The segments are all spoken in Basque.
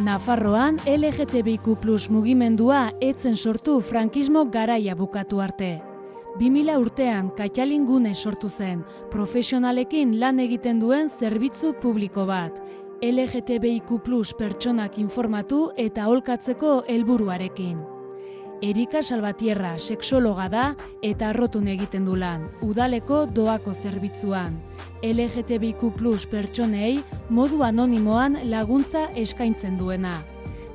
Nafarroan LGTBIQ+ mugimendua etzen sortu frankismo garaia bukatu arte. 2000 urtean Kaitxalingune sortu zen, profesionalekin lan egiten duen zerbitzu publiko bat, LGTBIQ+ pertsonak informatu eta aholkatzeko helburuarekin. Erika Salvatierra sexologa da eta harrotun egiten du lan, udaleko doako zerbitzuan. LGTBIQ+ pertsonei modu anonimoan laguntza eskaintzen duena.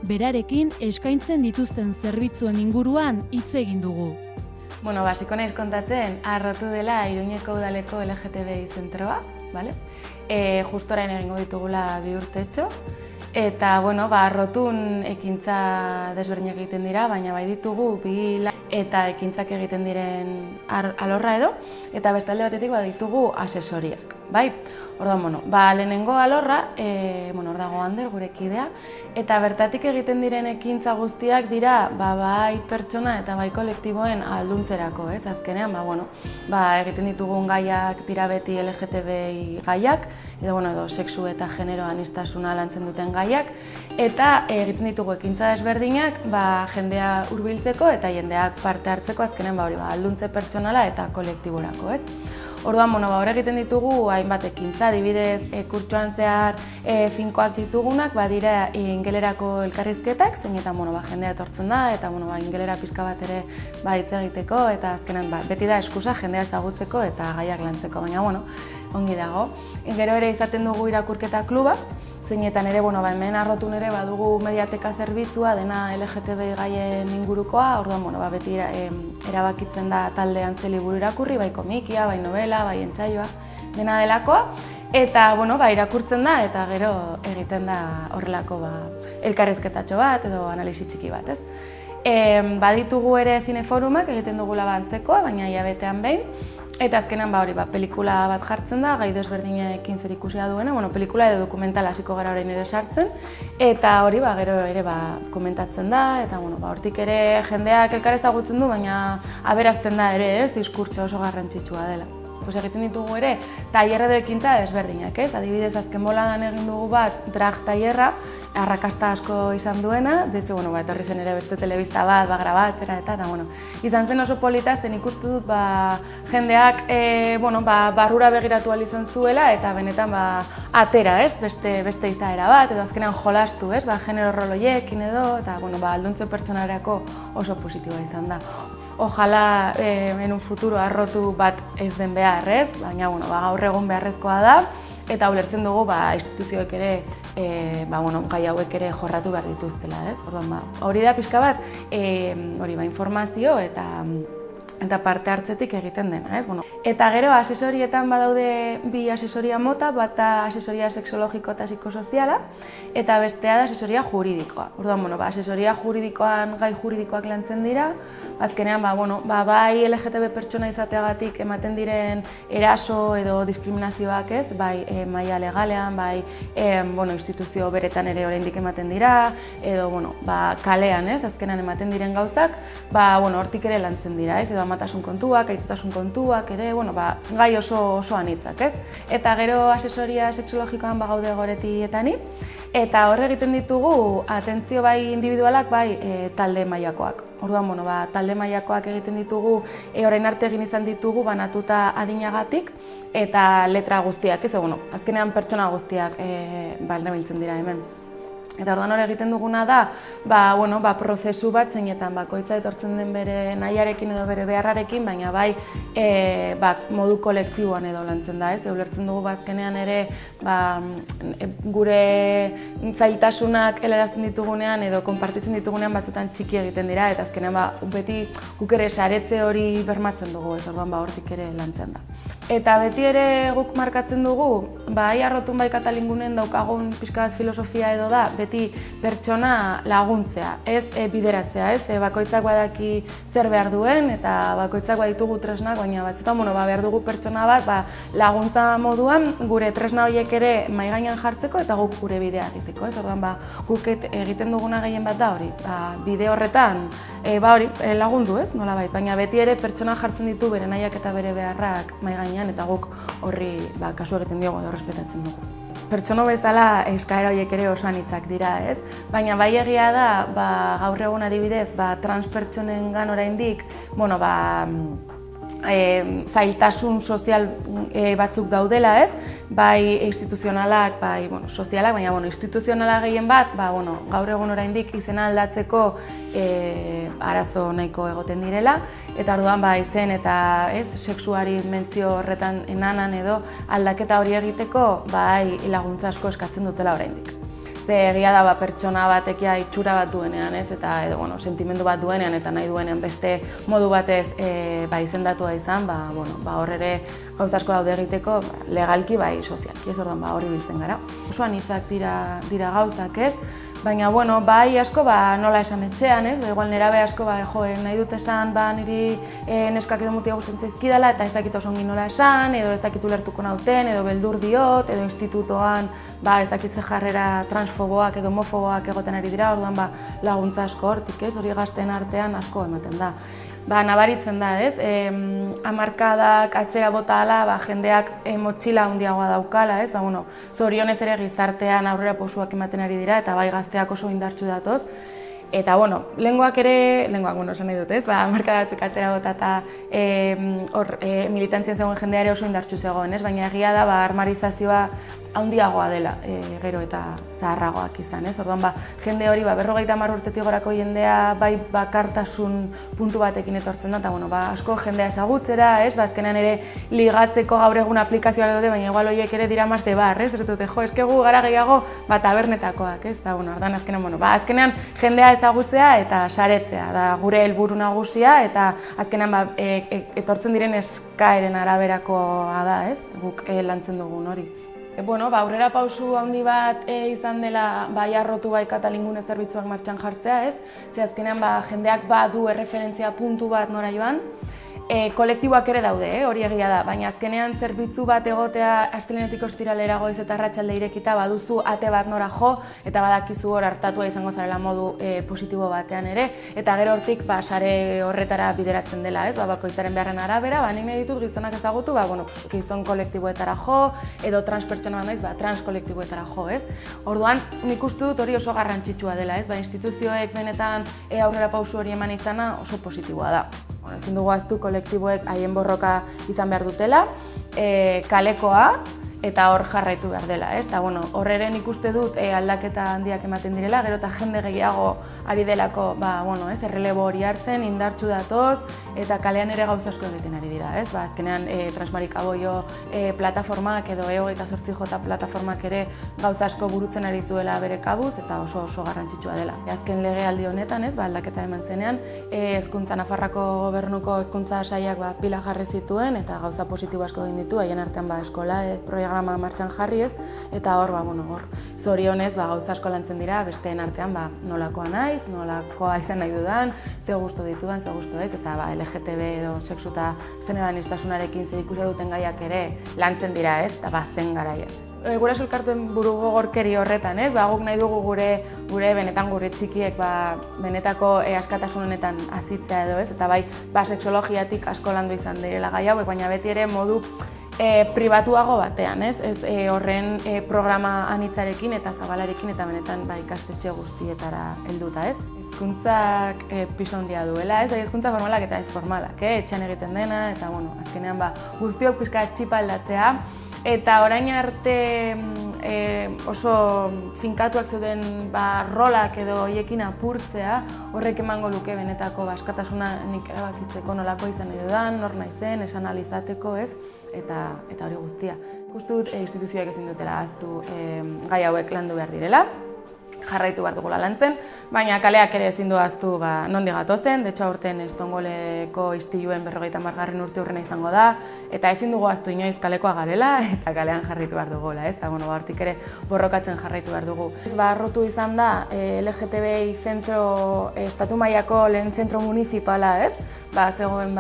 Berarekin eskaintzen dituzten zerbitzuen inguruan hitz egin dugu. Hasiko naiz kontatzen, harrotu dela Iruñeko udaleko LGTBI zentroa, bale? Justo orain egingo ditugula 2 urtetxo. Eta, harrotun ekintza desberdinak egiten dira, baina bai ditugu bi eta ekintzak egiten diren alorra edo, eta beste alde batetik ditugu asesoriak, bai? Orduan, lehenengo alorra, hor dago Ander, gure kidea, eta bertatik egiten diren ekintza guztiak dira, bai pertsona eta bai kolektiboen alduntzerako, ez? Azkenean, egiten ditugun gaiak dira beti LGTBI gaiak, edo sexu eta genero aniztasuna lantzen duten gaiak, eta egiten ditugu ekintza desberdinak jendea hurbiltzeko eta jendeak parte hartzeko azkenean alduntze pertsonala eta kolektiborako, ez? Orduan, hor egiten ditugu hainbat ekintza, adibidez, kurtsoan zehar finkoak ditugunak, dira ingelerako elkarrizketak, zeinetan jendea etortzen da, eta ingelera pixka bat ere hitz egiteko, eta azkenean beti da eskusa jendea ezagutzeko eta gaiak lantzeko, baina ongi dago. Gero ere izaten dugu irakurketa kluba, zeinetan ere, hemen harrotun ere badugu mediateka zerbitzua, dena LGTBI gaien ingurukoa, orduan, beti erabakitzen da taldean ze liburu irakurri, bai komikia, bai novela, bai entsaioa, dena delakoa, eta, irakurtzen da, eta gero egiten da horrelako elkarrizketatxo bat, edo analisi txiki bat, ez? Baditugu ere zineforumak egiten dugula antzekoa, baina hilabetean behin, eta azkenan pelikula bat jartzen da, gai desberdinekin zer ikusia duena, pelikula edo dokumentala hasiko gara orain ere sartzen, eta hori gero ere komentatzen da, eta hortik ere jendeak elkar ezagutzen du, baina aberazten da ere, ez, diskurtso oso garrantzitsua dela. Egiten ditugu ere tailer edo ekintza desberdinak, ez? Adibidez, azken boladan egin dugu bat drag tailerra, arrakasta asko izan duena, de hecho, etorri zen ere beste telebista bat, grabatzera eta, izan zen oso polita, zen ikustu dut, jendeak, barrura begiratu ahal izan zuela, eta benetan, atera, ez? Beste izaera bat, edo azkenean jolastu, ez? Genero roloiekin edo, eta, alduntze pertsonarako oso positiboa izan da. Ojalá en un futuro harrotu bat ez den behar, ez? Baina, gaur egun beharrezkoa da, eta ulertzen dugu, instituzioek ere, gai hauek ere jorratu behar dituztela, ez? Orduan, hori da pixka bat, informazio eta parte hartzetik egiten dena, ez? Eta gero, asesorietan badaude bi asesoria mota, bata asesoria sexologiko eta psikosoziala, eta bestea da asesoria juridikoa. Orduan, asesoria juridikoan gai juridikoak lantzen dira, azkenean, bai LGTB pertsona izateagatik ematen diren eraso edo diskriminazioak, ez? Bai maila legalean, bai instituzio beretan ere oraindik ematen dira, edo kalean, ez? Azkenan ematen diren gauzak, hortik ere lantzen dira, ez? Edo amatasun kontuak, aitutasun kontuak ere, gai oso anitzak, ez? Eta gero asesoria sexologikoan gaude Goretietani, eta hor egiten ditugu atentzio bai individualak, bai talde mailakoak. Orduan, talde mailakoak egiten ditugu, orain arte egin izan ditugu banatuta adinagatik, eta letra guztiak, ez? Azkenean pertsona guztiak erabiltzen dira hemen. Eta orduan hori egiten duguna da, prozesu bat zeinetan bakoitza etortzen den bere nahiarekin edo bere beharrarekin, baina bai modu kolektiboan edo lantzen da, ez? Ulertzen dugu azkenean ere gure zailtasunak helarazten ditugunean edo konpartitzen ditugunean batzutan txiki egiten dira, eta azkenean beti guk ere saretze hori bermatzen dugu, ez? Orduan hortik ere lantzen da. Eta beti ere guk markatzen dugu, bai harrotun bai Katalingunen daukagun pixka bat filosofia edo da, beti pertsona laguntzea, ez bideratzea, ez? Bakoitzak badaki zer behar duen, eta bakoitzak baditugu tresnak, baina batzutan behar dugu pertsona bat laguntza moduan gure tresna horiek ere mahai gainean jartzeko eta guk gure bidea egiteko, ez? Orduan, guk egiten duguna gehien bat da hori, bide horretan lagundu, ez? Nolabait, baina beti ere pertsona jartzen ditu bere nahiak eta bere beharrak mahai gainean, eta guk horri kasu egiten diogu edo respetatzen dugu. pertsono bezala eskaera horiek ere oso anitzak dira, ez? Baina bai egia da, gaur egun adibidez, trans pertsonengan oraindik, zailtasun sozial batzuk daudela, ez? Bai instituzionalak, bai sozialak, baina instituzionala gehien bat, gaur egun oraindik izena aldatzeko arazo nahiko egoten direla, eta orduan izen eta sexuari mentzio horretan enanan edo aldaketa hori egiteko laguntza asko eskatzen dutela oraindik. Egia da pertsona batek itxura bat duenean, edo sentimendu bat duenean eta nahi duenean beste modu batez izendatua izan, hor ere gauza asko daude egiteko legalki sozialki, ez orduan hori biltzen gara. Oso anitzak dira gauzak, ez? Baina, asko nola esan etxean, ez? Igual nerabe asko nahi dut esan niri neskak edo mutia gustatzen zaizkidala eta ez dakit oso ongi nola esan, edo ez dakit ulertuko nauten, edo beldur diot, edo institutoan ez dakit ze jarrera transfoboak edo homofoboak egoten ari dira, orduan laguntza asko hortik, ez? Hori gazteen artean asko ematen da. Nabaritzen da, ez? Hamarkadak atzera bota ala, jendeak motxila handiagoa daukala, ez? Zorionez ere gizartean aurrera pausuak ematen ari dira eta gazteak oso indartsu datoz. Eta, lehengoak esan nahi dut, ez? Hamarkada batzuk atzera bota eta militantzien zegoen jendea ere oso indartsu zegoen, ez? Baina egia da, armarizazioa handiagoa dela, gero eta zaharragoak izan, ez? Orduan, jende hori, 50 urtetik gorako jendea bakartasun puntu batekin etortzen da, eta, asko jendea ezagutzera, ez? Azkenean ere ligatzeko gaur egun aplikazioak dute, baina igual horiek ere dira mas de bar, ez? Zertute, eskegu gara gehiago, tabernetakoak, ez? Eta, azkenean jendea ezagutzea eta saretzea, da gure helburu nagusia, eta azkenean etortzen diren eskaeren araberakoa da, ez? Guk lantzen dugun hori. Aurrera pausu handi bat izan dela arrotu katalingune zerbitzuak martxan jartzea, ez? Ze azkenean jendeak badu erreferentzia puntu bat nora joan, kolektiboak ere daude, hori egia da, baina azkenean zerbitzu bat egotea astelehenetik ostiralera goiz eta arratsalde irekita baduzu ate bat nora jo eta badakizu hor hartatua izango zarela modu positibo batean ere, eta gero hortik sare horretara bideratzen dela, ez? Bakoitzaren beharren arabera, nik nahi ditut gizonak ezagutu, gizon kolektiboetara jo, edo trans pertsona bat naiz, trans kolektiboetara jo, ez? Orduan, nik uste dut hori oso garrantzitsua dela, ez? Instituzioek benetan aurrera pausu hori eman izana oso positiboa da. Ezin dugu ahaztu kolektiboek haien borroka izan behar dutela, kalekoa eta hor jarraitu behar dela, ez? Hor ere nik uste dut aldaketa handiak ematen direla, gero eta jende gehiago ari delako, errelebo hori hartzen, indartsu datoz, eta kalean ere gauza asko egiten ari dira, ez? Azkenean Transmarikaboio plataformak edo E28J plataformak ere gauza asko burutzen ari duela bere kabuz, eta oso garrantzitsua dela. Azken legealdi honetan, ez? Aldaketa eman zenean, hezkuntza Nafarroako gobernuko hezkuntza sailak pila jarri zituen, eta gauza positibo asko egin ditu, haien artean eskola programa martxan jarri, ez? Eta hor, zorionez gauza asko lantzen dira, besteen artean nolakoa naiz, nolakoa izan nahi dudan, ze gustu ditudan, ze gustu ez, eta LGTB edo sexu eta genero aniztasunarekin zerikusia duten gaiak ere lantzen dira, ez? Eta bazten garaia. Guraso elkartuen buru gogorkeri horretan, ez? Guk nahi dugu benetan gure txikiek benetako askatasun honetan azitzea edo, ez? Eta sexologiatik asko landu izan direla gai hauek, baina beti ere modu pribatuago batean, ez? Horren programa anitzarekin eta zabalarekin eta benetan ikastetxe guztietara helduta, ez? Hezkuntzak pisu handia duela, ez? Hezkuntza formalak eta ez formalak, etxean egiten dena, eta azkenean guztiok pixka txipa aldatzea, eta orain arte oso finkatuak zeuden rolak edo horiekin apurtzea, horrek emango luke benetako askatasuna nik erabakitzeko nolako izan nahi dudan, nor naizen, esan ahal izateko, ez? Eta hori guztia. Uste dut instituzioek ezin dutela ahaztu gai hauek landu behar direla, jarraitu behar dugula lantzen, baina kaleak ere ezin du ahaztu nondik gatozen, de hecho aurten Estongoleko istiluen 50. urteurrena izango da, eta ezin dugu ahaztu inoiz kalekoa garela eta kalean jarraitu behar dugula, ez? Eta hortik ere borrokatzen jarraitu behar dugu. Arrotu izan da LGTBI zentro estatu mailako lehen zentro municipala, ez? zegoen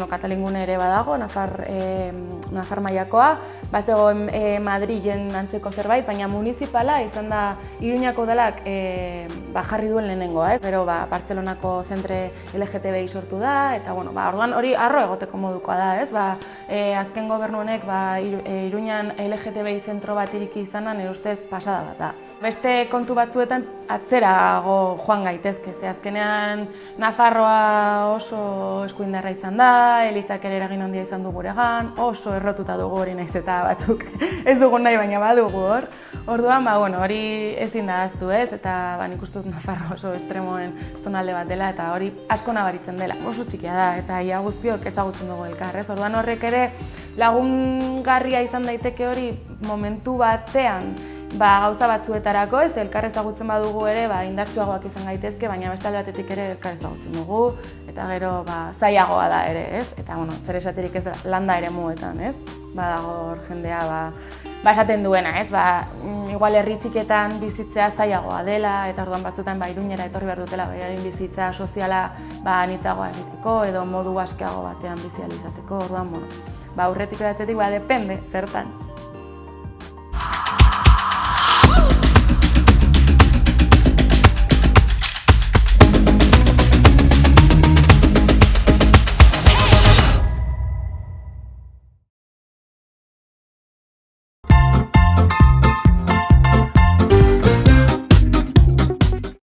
Katalingune ere badago, Nafar mailakoa, zegoen Madrilen antzeko zerbait, baina municipala izan da Iruñako udalak jarri duen lehenengoa, ez? Gero Bartzelonako zentre LGTBI sortu da, eta orduan hori arro egoteko modukoa da, ez? Azken gobernu honek Iruñan LGTBI zentro bat iriki izana nire ustez pasada bat da. Beste kontu batzuetan atzerago joan gaitezke, ze azkenean Nafarroa oso eskuindarra izan da, Elizak ere eragin handia izan du guregan, oso errotuta dugu hori naiz eta batzuk ez dugu nahi baina badugu hor. Orduan, hori ezin da ahaztu ez, eta nik uste dut Nafarroa oso estremoen zonalde bat dela eta hori asko nabaritzen dela. Oso txikia da eta ia guztiok ezagutzen dugu elkar, ez? Orduan horrek ere lagungarria izan daiteke hori momentu batean gauza batzuetarako, ez elkar ezagutzen badugu ere indartsuagoak izan gaitezke, baina beste alde batetik ere elkar ezagutzen dugu, eta gero zailagoa da ere, ez? Eta zer esaterik ez landa ere muetan, ez? Badago hor jendea esaten duena, ez? Igual herri txiketan bizitzea zailagoa dela, eta orduan batzuetan Iruñera etorri behar dutela beraien bizitza soziala anitzagoa egiteko, edo modu askeago batean bizi ahal izateko, orduan, aurretik edatzetik depende, zertan.